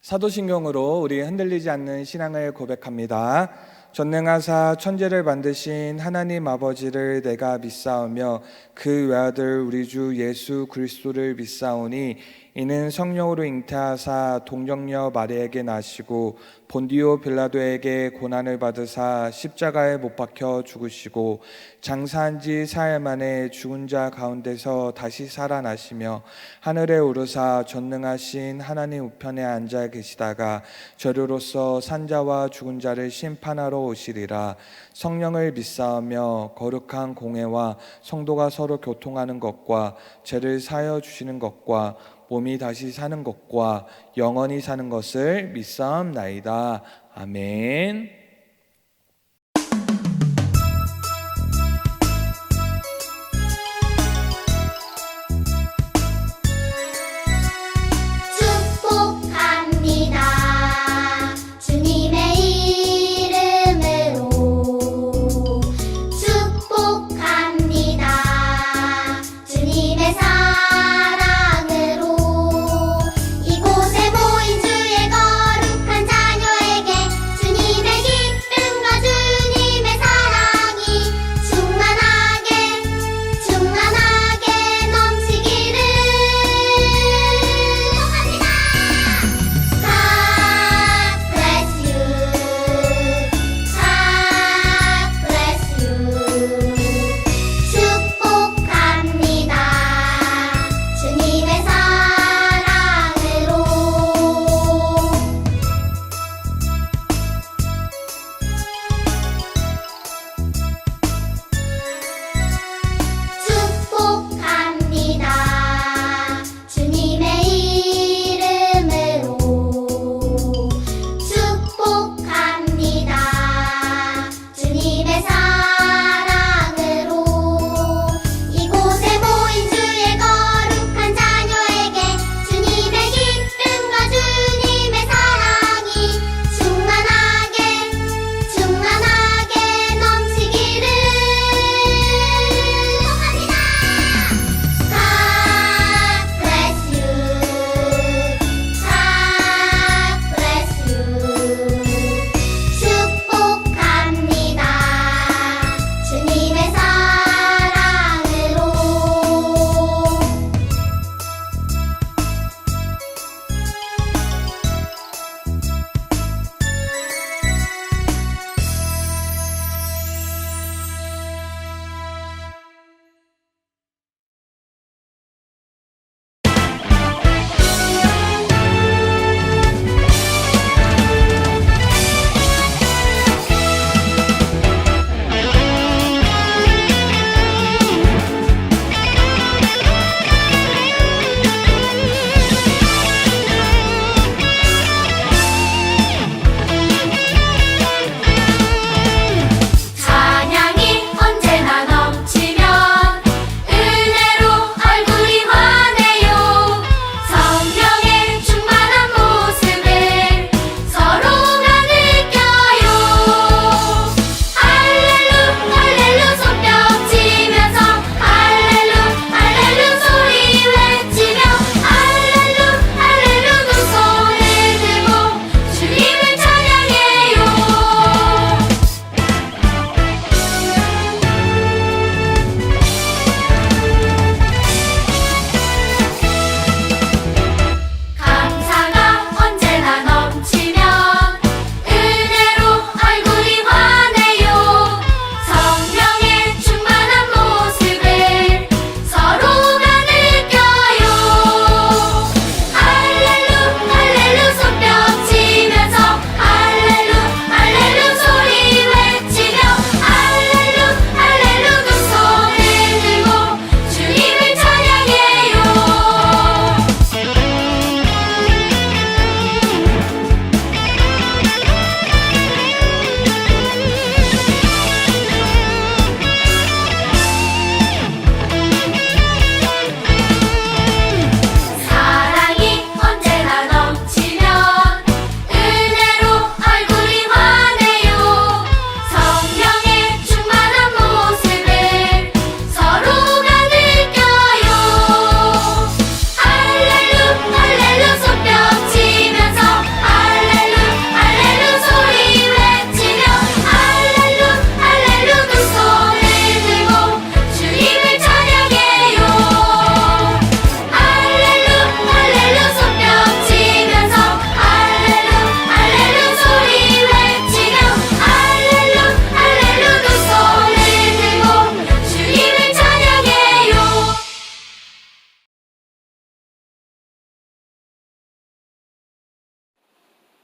사도신경으로 우리 흔들리지 않는 신앙을 고백합니다. 전능하사 천지를 만드신 하나님 아버지를 내가 믿사오며 그 외아들 우리 주 예수 그리스도를 믿사오니 이는 성령으로 잉태하사 동정녀 마리아에게 나시고 본디오 빌라도에게 고난을 받으사 십자가에 못 박혀 죽으시고 장사한 지 사흘 만에 죽은 자 가운데서 다시 살아나시며 하늘에 오르사 전능하신 하나님 우편에 앉아 계시다가 저리로서 산자와 죽은 자를 심판하러 오시리라. 성령을 믿사오며 거룩한 공회와 성도가 서로 교통하는 것과 죄를 사하여 주시는 것과 몸이 다시 사는 것과 영원히 사는 것을 믿사옵나이다. 아멘. 축복합니다. 주님의 이름으로 축복합니다. 주님의 사랑으로 이곳에 모인 주의 거룩한 자녀에게 주님의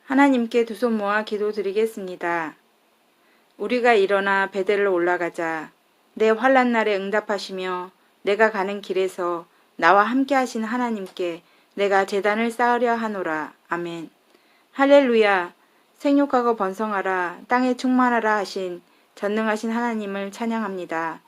하나님께 두 손 모아 기도드리겠습니다. 우리가 일어나 베델로 올라가자. 내 환난 날에 응답하시며 내가 가는 길에서 나와 함께 하신 하나님께 내가 제단을 쌓으려 하노라. 아멘. 할렐루야. 생육하고 번성하라. 땅에 충만하라 하신 전능하신 하나님을 찬양합니다.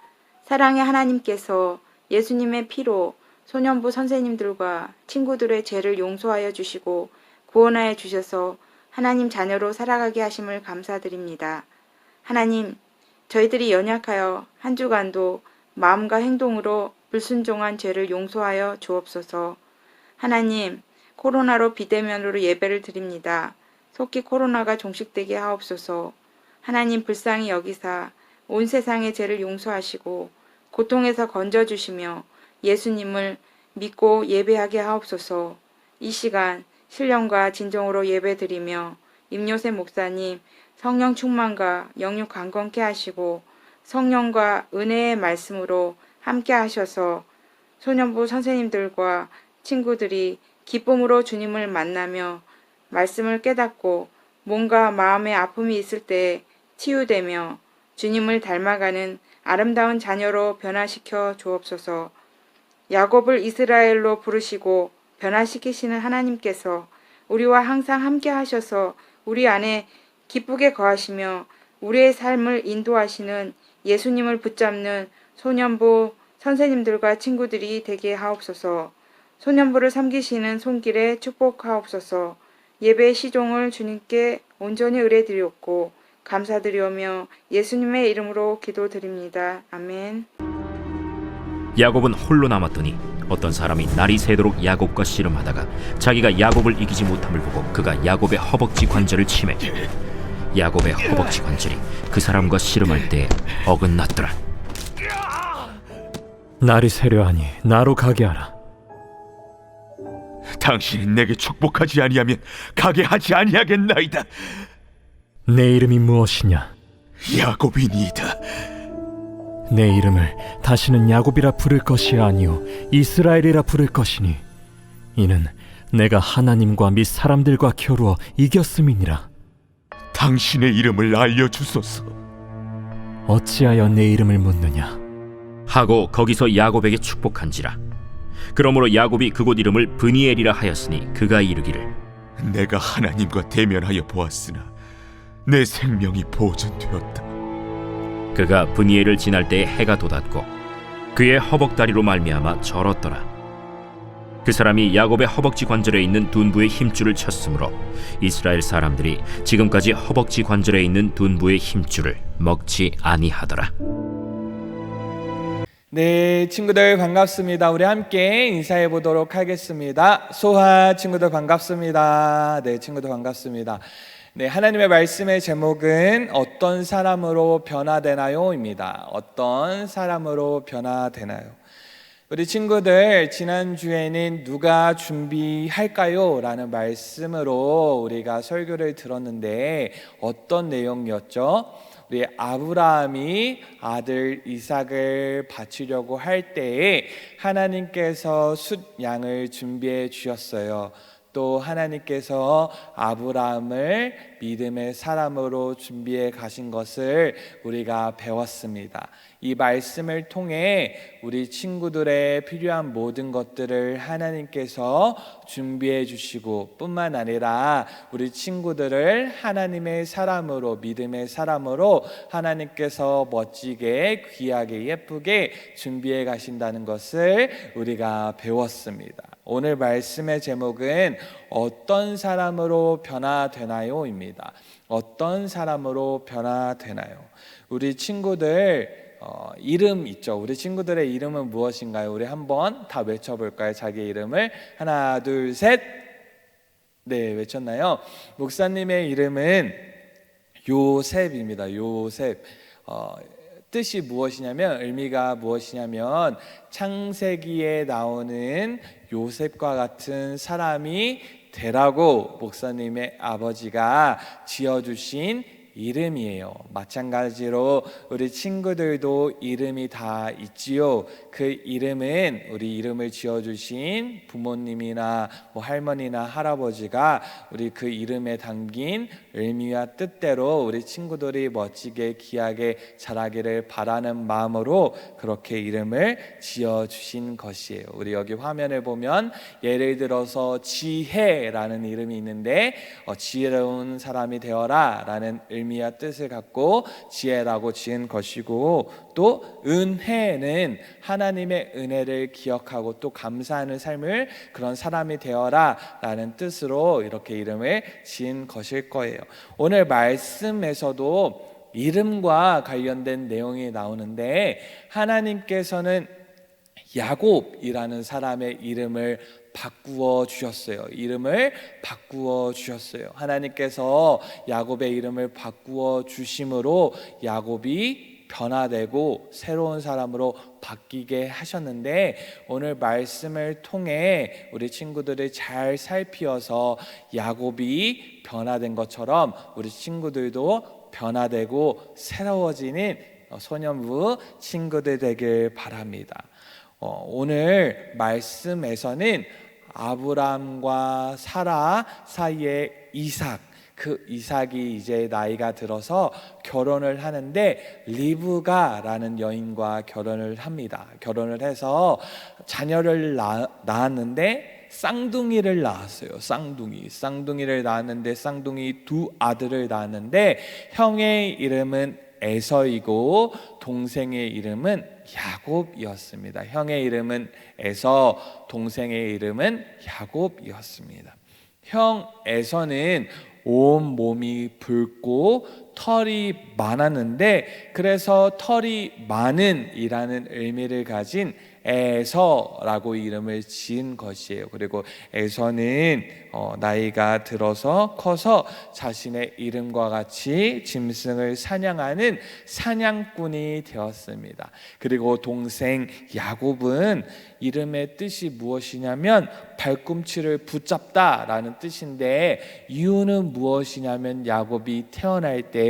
사랑의 하나님께서 예수님의 피로 소년부 선생님들과 친구들의 죄를 용서하여 주시고 구원하여 주셔서 하나님 자녀로 살아가게 하심을 감사드립니다. 하나님, 저희들이 연약하여 한 주간도 마음과 행동으로 불순종한 죄를 용서하여 주옵소서. 하나님, 코로나로 비대면으로 예배를 드립니다. 속히 코로나가 종식되게 하옵소서. 하나님 불쌍히 여기사 온 세상의 죄를 용서하시고 고통에서 건져주시며 예수님을 믿고 예배하게 하옵소서. 이 시간 신령과 진정으로 예배드리며 임요셉 목사님 성령 충만과 영육 강건케 하시고 성령과 은혜의 말씀으로 함께 하셔서 소년부 선생님들과 친구들이 기쁨으로 주님을 만나며 말씀을 깨닫고 몸과 마음의 아픔이 있을 때 치유되며 주님을 닮아가는 아름다운 자녀로 변화시켜 주옵소서. 야곱을 이스라엘로 부르시고 변화시키시는 하나님께서 우리와 항상 함께 하셔서 우리 안에 기쁘게 거하시며 우리의 삶을 인도하시는 예수님을 붙잡는 소년부 선생님들과 친구들이 되게 하옵소서. 소년부를 섬기시는 손길에 축복하옵소서. 예배의 시종을 주님께 온전히 의뢰드리옵고 감사드리오며 예수님의 이름으로 기도드립니다. 아멘. 야곱은 홀로 남았더니 어떤 사람이 날이 새도록 야곱과 씨름하다가 자기가 야곱을 이기지 못함을 보고 그가 야곱의 허벅지 관절을 치매 야곱의 허벅지 관절이 그 사람과 씨름할 때 어긋났더라. 날이 새려하니 나로 가게 하라. 당신이 내게 축복하지 아니하면 가게 하지 아니하겠나이다. 내 이름이 무엇이냐? 야곱이니이다. 내 이름을 다시는 야곱이라 부를 것이 아니요 이스라엘이라 부를 것이니 이는 내가 하나님과 및 사람들과 겨루어 이겼음이니라. 당신의 이름을 알려주소서. 어찌하여 내 이름을 묻느냐? 하고 거기서 야곱에게 축복한지라. 그러므로 야곱이 그곳 이름을 브니엘이라 하였으니 그가 이르기를 내가 하나님과 대면하여 보았으나 내 생명이 보존되었다. 그가 브니엘을 지날 때에 해가 돋았고 그의 허벅다리로 말미암아 절었더라. 그 사람이 야곱의 허벅지 관절에 있는 둔부의 힘줄을 쳤으므로 이스라엘 사람들이 지금까지 허벅지 관절에 있는 둔부의 힘줄을 먹지 아니하더라. 네, 친구들 반갑습니다. 우리 함께 인사해 보도록 하겠습니다. 소하 친구들 반갑습니다. 네, 친구들 반갑습니다. 네, 하나님의 말씀의 제목은 어떤 사람으로 변화되나요? 입니다. 어떤 사람으로 변화되나요? 우리 친구들 지난주에는 누가 준비할까요? 라는 말씀으로 우리가 설교를 들었는데 어떤 내용이었죠? 우리 아브라함이 아들 이삭을 바치려고 할 때에 하나님께서 숫양을 준비해 주셨어요. 또 하나님께서 아브라함을 믿음의 사람으로 준비해 가신 것을 우리가 배웠습니다. 이 말씀을 통해 우리 친구들의 필요한 모든 것들을 하나님께서 준비해 주시고 뿐만 아니라 우리 친구들을 하나님의 사람으로 믿음의 사람으로 하나님께서 멋지게 귀하게 예쁘게 준비해 가신다는 것을 우리가 배웠습니다. 오늘 말씀의 제목은 어떤 사람으로 변화되나요? 입니다. 어떤 사람으로 변화되나요? 우리 친구들 이름 있죠. 우리 친구들의 이름은 무엇인가요? 우리 한번 다 외쳐볼까요? 자기 이름을 하나 둘 셋. 네, 외쳤나요? 목사님의 이름은 요셉입니다. 요셉. 뜻이 무엇이냐면 의미가 무엇이냐면 창세기에 나오는 요셉과 같은 사람이 되라고 목사님의 아버지가 지어주신 이름이에요. 마찬가지로 우리 친구들도 이름이 다 있지요. 그 이름은 우리 이름을 지어주신 부모님이나 뭐 할머니나 할아버지가 우리 그 이름에 담긴 의미와 뜻대로 우리 친구들이 멋지게 귀하게 자라기를 바라는 마음으로 그렇게 이름을 지어주신 것이에요. 우리 여기 화면을 보면 예를 들어서 지혜라는 이름이 있는데 지혜로운 사람이 되어라 라는 의미와 뜻을 갖고 지혜라고 지은 것이고, 또 은혜는 하나님의 은혜를 기억하고 또 감사하는 삶을 그런 사람이 되어라 라는 뜻으로 이렇게 이름을 지은 것일 거예요. 오늘 말씀에서도 이름과 관련된 내용이 나오는데, 하나님께서는 야곱이라는 사람의 이름을 바꾸어 주셨어요. 이름을 바꾸어 주셨어요. 하나님께서 야곱의 이름을 바꾸어 주심으로 야곱이 변화되고 새로운 사람으로 바뀌게 하셨는데, 오늘 말씀을 통해 우리 친구들을 잘 살피어서 야곱이 변화된 것처럼 우리 친구들도 변화되고 새로워지는 소년부 친구들 되길 바랍니다. 오늘 말씀에서는 아브람과 사라 사이에 이삭, 그 이삭이 이제 나이가 들어서 결혼을 하는데 리브가라는 여인과 결혼을 합니다. 결혼을 해서 자녀를 낳았는데 쌍둥이를 낳았어요. 쌍둥이를 낳았는데 쌍둥이 두 아들을 낳았는데 형의 이름은 에서이고 동생의 이름은 야곱이었습니다. 형의 이름은 에서, 동생의 이름은 야곱이었습니다. 형 에서는 온 몸이 붉고 털이 많았는데, 그래서 털이 많은 이라는 의미를 가진 에서라고 이름을 지은 것이에요. 그리고 에서는 나이가 들어서 커서 자신의 이름과 같이 짐승을 사냥하는 사냥꾼이 되었습니다. 그리고 동생 야곱은 이름의 뜻이 무엇이냐면 발꿈치를 붙잡다라는 뜻인데, 이유는 무엇이냐면 야곱이 태어날 때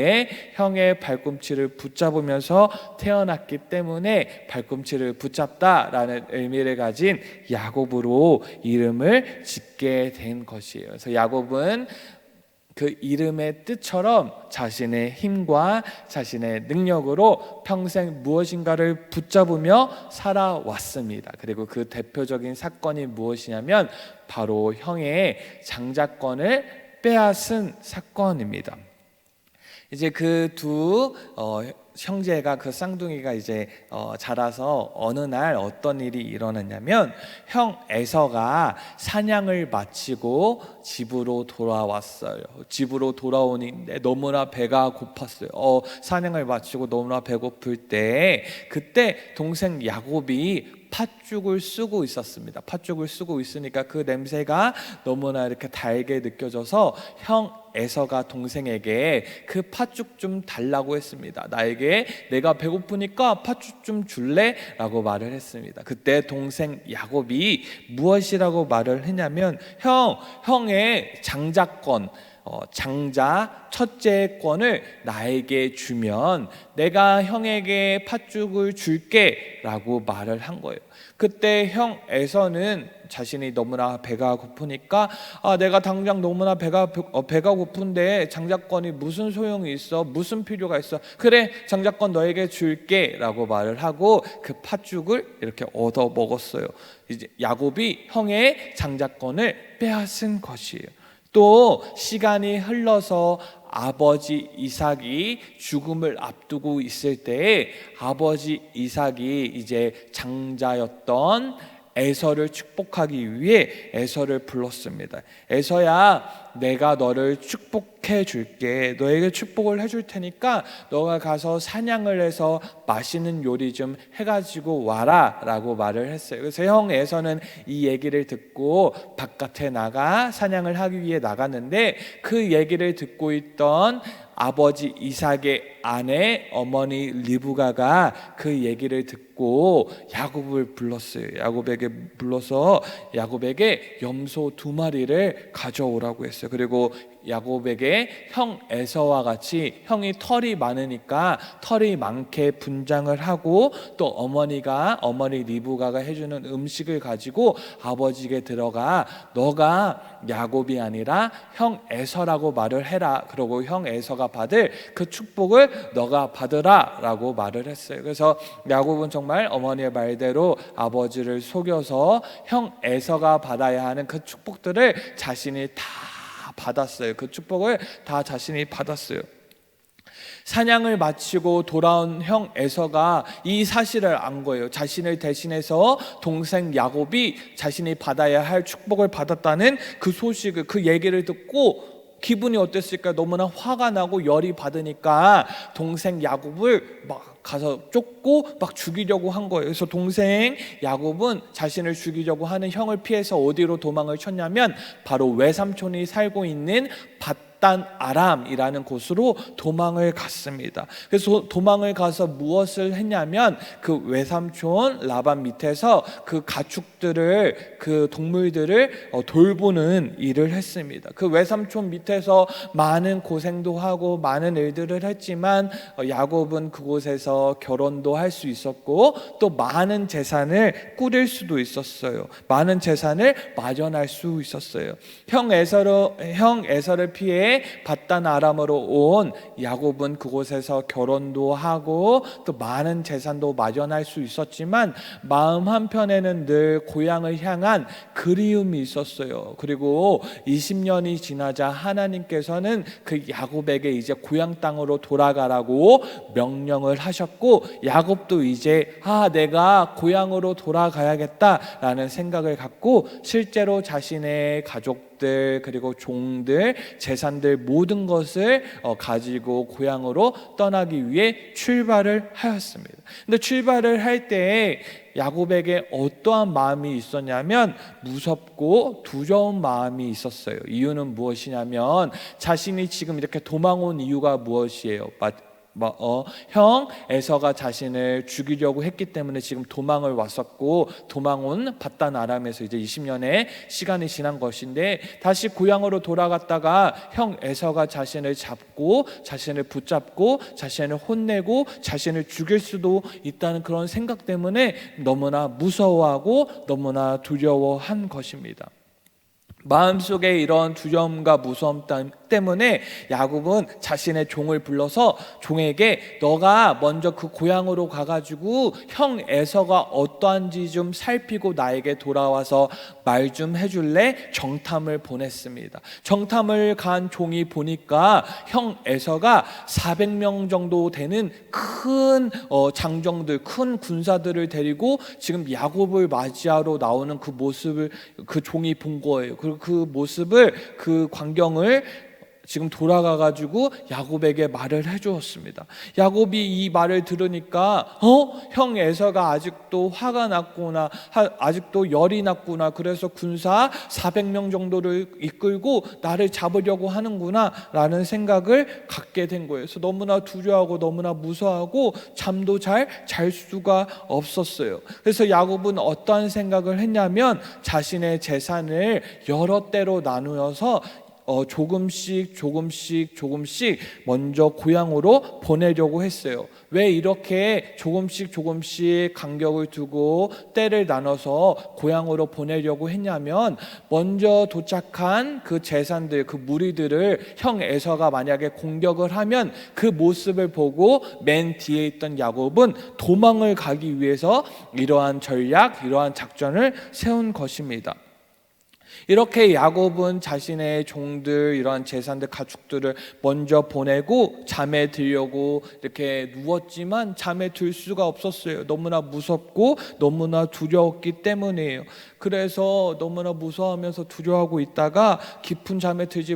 형의 발꿈치를 붙잡으면서 태어났기 때문에 발꿈치를 붙잡다라는 의미를 가진 야곱으로 이름을 짓게 된 것이에요. 그래서 야곱은 그 이름의 뜻처럼 자신의 힘과 자신의 능력으로 평생 무엇인가를 붙잡으며 살아왔습니다. 그리고 그 대표적인 사건이 무엇이냐면 바로 형의 장자권을 빼앗은 사건입니다. 이제 그 두 형제가, 그 쌍둥이가 이제 자라서 어느 날 어떤 일이 일어났냐면, 형 에서가 사냥을 마치고 집으로 돌아왔어요. 집으로 돌아오는데 너무나 배가 고팠어요. 사냥을 마치고 너무나 배고플 때, 그때 동생 야곱이 팥죽을 쓰고 있었습니다. 팥죽을 쓰고 있으니까 그 냄새가 너무나 이렇게 달게 느껴져서 형 에서가 동생에게 그 팥죽 좀 달라고 했습니다. 나에게 내가 배고프니까 팥죽 좀 줄래? 라고 말을 했습니다. 그때 동생 야곱이 무엇이라고 말을 했냐면, 형의 장자권, 장자 첫째 권을 나에게 주면 내가 형에게 팥죽을 줄게 라고 말을 한 거예요. 그때 형 에서는 자신이 너무나 배가 고프니까 내가 당장 너무나 배가 고픈데 장자권이 무슨 소용이 있어? 무슨 필요가 있어? 그래, 장자권 너에게 줄게 라고 말을 하고 그 팥죽을 이렇게 얻어 먹었어요. 이제 야곱이 형의 장자권을 빼앗은 것이에요. 또 시간이 흘러서 아버지 이삭이 죽음을 앞두고 있을 때에 아버지 이삭이 이제 장자였던 에서를 축복하기 위해 에서를 불렀습니다. 에서야, 내가 너를 축복해 줄게. 너에게 축복을 해줄 테니까 너가 가서 사냥을 해서 맛있는 요리 좀 해가지고 와라 라고 말을 했어요. 그래서 형 에서는 이 얘기를 듣고 바깥에 나가 사냥을 하기 위해 나갔는데, 그 얘기를 듣고 있던 아버지 이삭의 아내 어머니 리브가가 그 얘기를 듣고 야곱을 불렀어요. 야곱에게 불러서 야곱에게 염소 2마리를 가져오라고 했어요. 있었어요. 그리고 야곱에게 형 에서와 같이 형이 털이 많으니까 털이 많게 분장을 하고 또 어머니 리브가가 해주는 음식을 가지고 아버지에게 들어가 너가 야곱이 아니라 형 에서라고 말을 해라. 그러고 형 에서가 받을 그 축복을 너가 받으라 라고 말을 했어요. 그래서 야곱은 정말 어머니의 말대로 아버지를 속여서 형 에서가 받아야 하는 그 축복들을 자신이 다 받았어요. 그 축복을 다 자신이 받았어요. 사냥을 마치고 돌아온 형 에서가 이 사실을 안 거예요. 자신을 대신해서 동생 야곱이 자신이 받아야 할 축복을 받았다는 그 소식을, 그 얘기를 듣고 기분이 어땠을까? 너무나 화가 나고 열이 받으니까 동생 야곱을 막 가서 쫓고 막 죽이려고 한 거예요. 그래서 동생 야곱은 자신을 죽이려고 하는 형을 피해서 어디로 도망을 쳤냐면 바로 외삼촌이 살고 있는 단 아람이라는 곳으로 도망을 갔습니다. 그래서 도망을 가서 무엇을 했냐면 그 외삼촌 라반 밑에서 그 가축들을, 그 동물들을 돌보는 일을 했습니다. 그 외삼촌 밑에서 많은 고생도 하고 많은 일들을 했지만 야곱은 그곳에서 결혼도 할 수 있었고 또 많은 재산을 꾸릴 수도 있었어요. 많은 재산을 마련할 수 있었어요. 형 에서를 피해 밧단 아람으로 온 야곱은 그곳에서 결혼도 하고 또 많은 재산도 마련할 수 있었지만 마음 한편에는 늘 고향을 향한 그리움이 있었어요. 그리고 20년이 지나자 하나님께서는 그 야곱에게 이제 고향 땅으로 돌아가라고 명령을 하셨고 야곱도 이제 내가 고향으로 돌아가야겠다라는 생각을 갖고 실제로 자신의 가족들 그리고 종들 재산들 모든 것을 가지고 고향으로 떠나기 위해 출발을 하였습니다. 근데 출발을 할 때 야곱에게 어떠한 마음이 있었냐면 무섭고 두려운 마음이 있었어요. 이유는 무엇이냐면 자신이 지금 이렇게 도망 온 이유가 무엇이에요? 형 에서가 자신을 죽이려고 했기 때문에 지금 도망을 왔었고 도망 온 밧단 아람에서 이제 20년의 시간이 지난 것인데 다시 고향으로 돌아갔다가 형 에서가 자신을 잡고 자신을 붙잡고 자신을 혼내고 자신을 죽일 수도 있다는 그런 생각 때문에 너무나 무서워하고 너무나 두려워한 것입니다. 마음속에 이런 두려움과 무서움 때문에 야곱은 자신의 종을 불러서 종에게 너가 먼저 그 고향으로 가가지고 형 에서가 어떠한지 좀 살피고 나에게 돌아와서 말 좀 해줄래? 정탐을 보냈습니다. 정탐을 간 종이 보니까 형 에서가 400명 정도 되는 큰 장정들, 큰 군사들을 데리고 지금 야곱을 맞이하러 나오는 그 모습을 그 종이 본 거예요. 그리고 그 모습을, 그 광경을 지금 돌아가가지고 야곱에게 말을 해주었습니다. 야곱이 이 말을 들으니까 형 에서가 아직도 화가 났구나, 아직도 열이 났구나, 그래서 군사 400명 정도를 이끌고 나를 잡으려고 하는구나 라는 생각을 갖게 된 거예요. 그래서 너무나 두려워하고 너무나 무서워하고 잠도 잘 수가 없었어요. 그래서 야곱은 어떠한 생각을 했냐면 자신의 재산을 여러 때로 나누어서 조금씩 먼저 고향으로 보내려고 했어요. 왜 이렇게 조금씩 간격을 두고 때를 나눠서 고향으로 보내려고 했냐면 먼저 도착한 그 재산들, 그 무리들을 형 에서가 만약에 공격을 하면 그 모습을 보고 맨 뒤에 있던 야곱은 도망을 가기 위해서 이러한 전략, 이러한 작전을 세운 것입니다. 이렇게 야곱은 자신의 종들, 이러한 재산들, 가축들을 먼저 보내고 잠에 들려고 이렇게 누웠지만 잠에 들 수가 없었어요. 너무나 무섭고 너무나 두려웠기 때문이에요. 그래서 너무나 무서워하면서 두려워하고 있다가 깊은 잠에 들지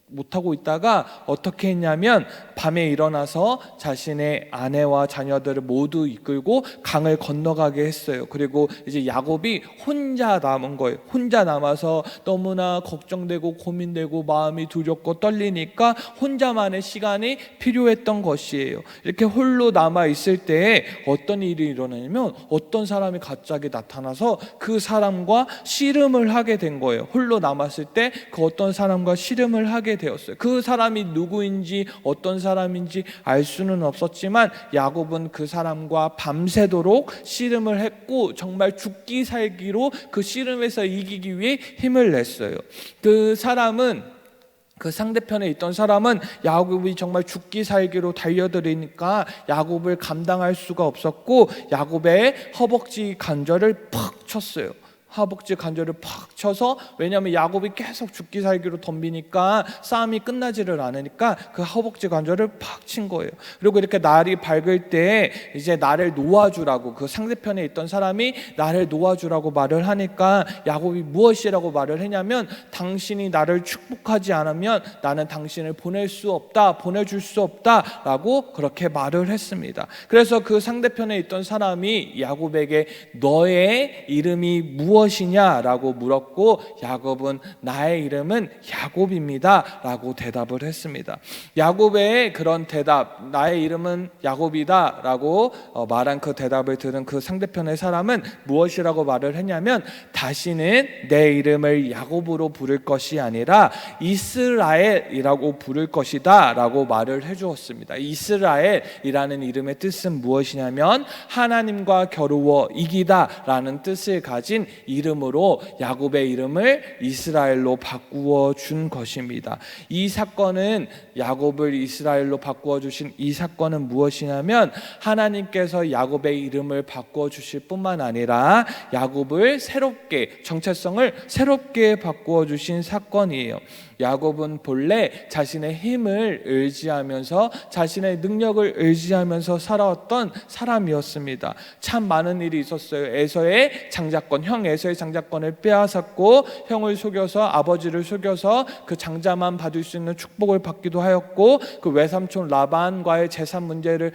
못하고 있다가 어떻게 했냐면 밤에 일어나서 자신의 아내와 자녀들을 모두 이끌고 강을 건너가게 했어요. 그리고 이제 야곱이 혼자 남은 거예요. 혼자 남아서 너무나 걱정되고 고민되고 마음이 두렵고 떨리니까 혼자만의 시간이 필요했던 것이에요. 이렇게 홀로 남아 있을 때 어떤 일이 일어나냐면 어떤 사람이 갑자기 나타나서 그 사람과 씨름을 하게 된 거예요. 홀로 남았을 때 그 어떤 사람과 씨름을 하게 되었어요. 그 사람이 누구인지 어떤 사람인지 알 수는 없었지만 야곱은 그 사람과 밤새도록 씨름을 했고 정말 죽기 살기로 그 씨름에서 이기기 위해 힘을 냈어요. 그 상대편에 있던 사람은 야곱이 정말 죽기 살기로 달려들으니까 야곱을 감당할 수가 없었고 야곱의 허벅지 관절을 팍 쳤어요. 허벅지 관절을 팍 쳐서, 왜냐하면 야곱이 계속 죽기 살기로 덤비니까 싸움이 끝나지를 않으니까 그 허벅지 관절을 팍 친 거예요. 그리고 이렇게 날이 밝을 때 이제 나를 놓아주라고, 그 상대편에 있던 사람이 나를 놓아주라고 말을 하니까 야곱이 무엇이라고 말을 했냐면 당신이 나를 축복하지 않으면 나는 당신을 보낼 수 없다, 보내줄 수 없다 라고 그렇게 말을 했습니다. 그래서 그 상대편에 있던 사람이 야곱에게 너의 이름이 무엇이냐라고 물었고 야곱은 나의 이름은 야곱입니다 라고 대답을 했습니다. 야곱의 그런 대답, 나의 이름은 야곱이다 라고 말한 그 대답을 들은 그 상대편의 사람은 무엇이라고 말을 했냐면 다시는 내 이름을 야곱으로 부를 것이 아니라 이스라엘이라고 부를 것이다 라고 말을 해주었습니다. 이스라엘이라는 이름의 뜻은 무엇이냐면 하나님과 겨루어 이기다 라는 뜻을 가진 이름으로 야곱의 이름을 이스라엘로 바꾸어 준 것입니다. 이 사건은, 야곱을 이스라엘로 바꾸어 주신 이 사건은 무엇이냐면 하나님께서 야곱의 이름을 바꾸어 주실 뿐만 아니라 야곱을 새롭게, 정체성을 새롭게 바꾸어 주신 사건이에요. 야곱은 본래 자신의 힘을 의지하면서 자신의 능력을 의지하면서 살아왔던 사람이었습니다. 참 많은 일이 있었어요. 에서의 장자권, 형 에서의 장자권을 빼앗았고 형을 속여서, 아버지를 속여서 그 장자만 받을 수 있는 축복을 받기도 하였고, 그 외삼촌 라반과의 재산 문제를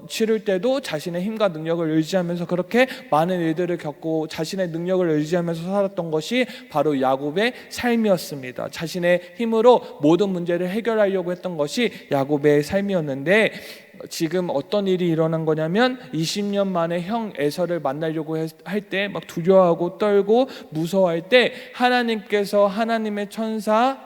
치를 때도 자신의 힘과 능력을 의지하면서 그렇게 많은 일들을 겪고 자신의 능력을 의지하면서 살았던 것이 바로 야곱의 삶이었습니다. 자신의 힘으로 모든 문제를 해결하려고 했던 것이 야곱의 삶이었는데, 지금 어떤 일이 일어난 거냐면 20년 만에 형 에서를 만나려고 할 때 막 두려워하고 떨고 무서워할 때 하나님께서 하나님의 천사를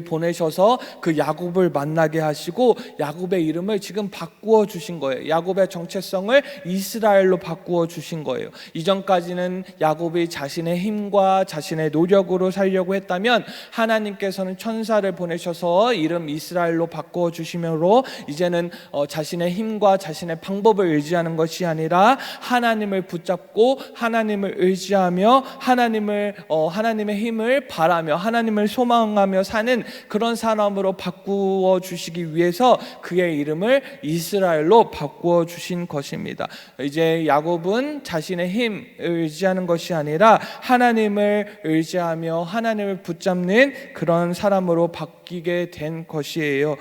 보내셔서 그 야곱을 만나게 하시고 야곱의 이름을 지금 바꾸어 주신 거예요. 야곱의 정체성을 이스라엘로 바꾸어 주신 거예요. 이전까지는 야곱이 자신의 힘과 자신의 노력으로 살려고 했다면 하나님께서는 천사를 보내셔서 이름 이스라엘로 바꾸어 주시므로 이제는 자신의 힘과 자신의 방법을 의지하는 것이 아니라 하나님을 붙잡고 하나님을 의지하며 하나님의 힘을 바라며 하나님을 소망하며 사는 그런 사람으로 바꾸어 주시기 위해서 그의 이름을 이스라엘로 바꾸어 주신 것입니다. 이제 야곱은 자신의 힘을 의지하는 것이 아니라 하나님을 의지하며 하나님을 붙잡는 그런 사람으로 바뀌게 된 것이에요.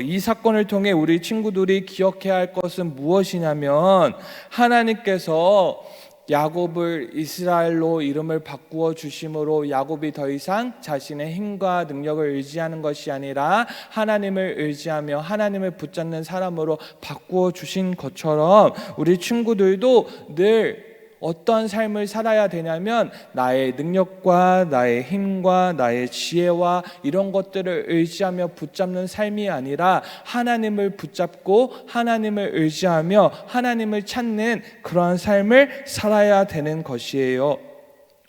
이 사건을 통해 우리 친구들이 기억해야 할 것은 무엇이냐면 하나님께서 야곱을 이스라엘로 이름을 바꾸어 주심으로 야곱이 더 이상 자신의 힘과 능력을 의지하는 것이 아니라 하나님을 의지하며 하나님을 붙잡는 사람으로 바꾸어 주신 것처럼 우리 친구들도 늘 어떤 삶을 살아야 되냐면 나의 능력과 나의 힘과 나의 지혜와 이런 것들을 의지하며 붙잡는 삶이 아니라 하나님을 붙잡고 하나님을 의지하며 하나님을 찾는 그러한 삶을 살아야 되는 것이에요.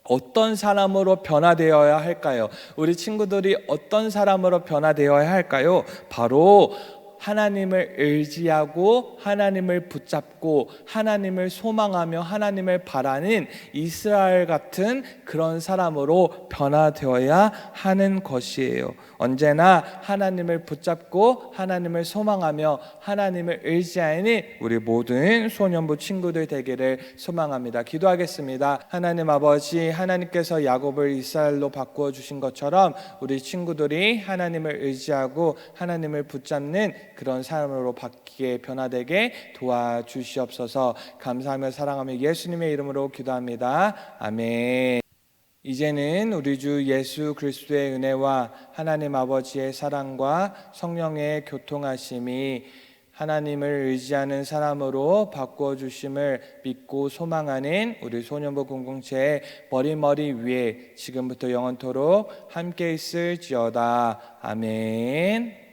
어떤 사람으로 변화되어야 할까요? 우리 친구들이 어떤 사람으로 변화되어야 할까요? 바로 하나님을 의지하고 하나님을 붙잡고 하나님을 소망하며 하나님을 바라는 이스라엘 같은 그런 사람으로 변화되어야 하는 것이에요. 언제나 하나님을 붙잡고 하나님을 소망하며 하나님을 의지하는 우리 모든 소년부 친구들 되기를 소망합니다. 기도하겠습니다. 하나님 아버지, 하나님께서 야곱을 이스라엘로 바꾸어 주신 것처럼 우리 친구들이 하나님을 의지하고 하나님을 붙잡는 그런 사람으로 바뀌게 변화되게 도와주시옵소서. 감사하며 사랑하며 예수님의 이름으로 기도합니다. 아멘. 이제는 우리 주 예수 그리스도의 은혜와 하나님 아버지의 사랑과 성령의 교통하심이 하나님을 의지하는 사람으로 바꾸어 주심을 믿고 소망하는 우리 소년부 공동체의 머리 위에 지금부터 영원토록 함께 있을지어다. 아멘.